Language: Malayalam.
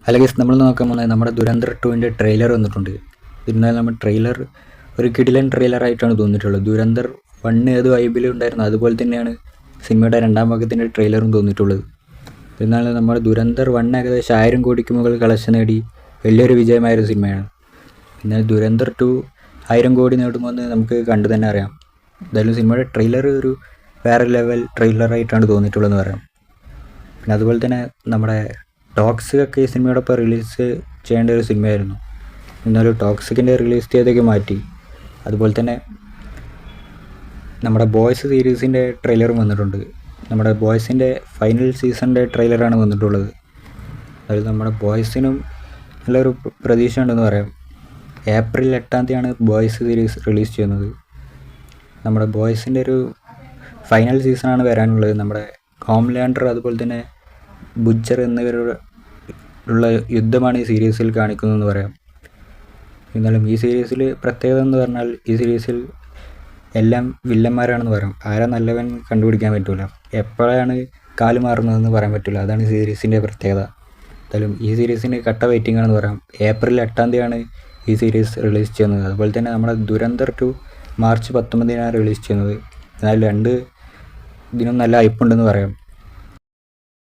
അല്ലെങ്കിൽ നമ്മൾ നോക്കാൻ പോകുന്നത് നമ്മുടെ ദുരന്തർ 2ൻ്റെ ട്രെയിലർ വന്നിട്ടുണ്ട്. എന്നാൽ നമ്മൾ ട്രെയിലർ ഒരു കിടിലൻ ട്രെയിലറായിട്ടാണ് തോന്നിയിട്ടുള്ളത്. ദുരന്തർ 1 ഏത് വൈബിലും ഉണ്ടായിരുന്നു, അതുപോലെ തന്നെയാണ് സിനിമയുടെ 2ാം ഭാഗത്തിൻ്റെ ട്രെയിലറും തോന്നിയിട്ടുള്ളത്. എന്നാൽ നമ്മുടെ ദുരന്തർ 1 ഏകദേശം 1000 കോടിക്ക് മുകളിൽ കളക്ഷൻ നേടി വലിയൊരു വിജയമായൊരു സിനിമയാണ്. എന്നാൽ ദുരന്തർ 2 1000 കോടി നേടുമോ എന്ന് നമുക്ക് കണ്ടു തന്നെ അറിയാം. എന്തായാലും സിനിമയുടെ ട്രെയിലർ ഒരു വേറെ ലെവൽ ട്രെയിലറായിട്ടാണ് തോന്നിയിട്ടുള്ളതെന്ന് പറയാം. പിന്നെ അതുപോലെ തന്നെ നമ്മുടെ ടോക്സിക് ഈ സിനിമയോടൊപ്പം റിലീസ് ചെയ്യേണ്ട ഒരു സിനിമയായിരുന്നു. എന്നാലും ടോക്സിക്കിൻ്റെ റിലീസ് തീയതിയൊക്കെ മാറ്റി. അതുപോലെ തന്നെ നമ്മുടെ ബോയ്സ് സീരീസിൻ്റെ ട്രെയിലറും വന്നിട്ടുണ്ട്. നമ്മുടെ ബോയ്സിൻ്റെ ഫൈനൽ സീസണിൻ്റെ ട്രെയിലറാണ് വന്നിട്ടുള്ളത്. അതിൽ നമ്മുടെ ബോയ്സിനും നല്ലൊരു പ്രതീക്ഷ ഉണ്ടെന്ന് പറയാം. ഏപ്രിൽ 8-ാം തീയതിയാണ് ബോയ്സ് സീരീസ് റിലീസ് ചെയ്യുന്നത്. നമ്മുടെ ബോയ്സിൻ്റെ ഒരു ഫൈനൽ സീസണാണ് വരാനുള്ളത്. നമ്മുടെ ഹോംലാൻഡർ അതുപോലെ തന്നെ ബുച്ചർ എന്നിവരുടെ ഉള്ള യുദ്ധമാണ് ഈ സീരീസിൽ കാണിക്കുന്നതെന്ന് പറയാം. എന്നാലും ഈ സീരീസിൽ പ്രത്യേകത എന്ന് പറഞ്ഞാൽ ഈ സീരീസിൽ എല്ലാം വില്ലന്മാരാണെന്ന് പറയാം. ആരാ നല്ലവൻ കണ്ടുപിടിക്കാൻ പറ്റില്ല, എപ്പോഴാണ് കാല് മാറുന്നതെന്ന് പറയാൻ പറ്റില്ല. അതാണ് ഈ സീരീസിൻ്റെ പ്രത്യേകത. എന്തായാലും ഈ സീരീസിന് കട്ട വെയിറ്റിംഗ് ആണെന്ന് പറയാം. ഏപ്രിൽ 8-ാം തീയതിയാണ് ഈ സീരീസ് റിലീസ് ചെയ്യുന്നത്. അതുപോലെ തന്നെ നമ്മുടെ ദുരന്തർ 2 മാർച്ച് 19-നാണ് റിലീസ് ചെയ്യുന്നത്. എന്നാൽ 2 ഇതിനും നല്ല ഹൈപ്പുണ്ടെന്ന് പറയാം.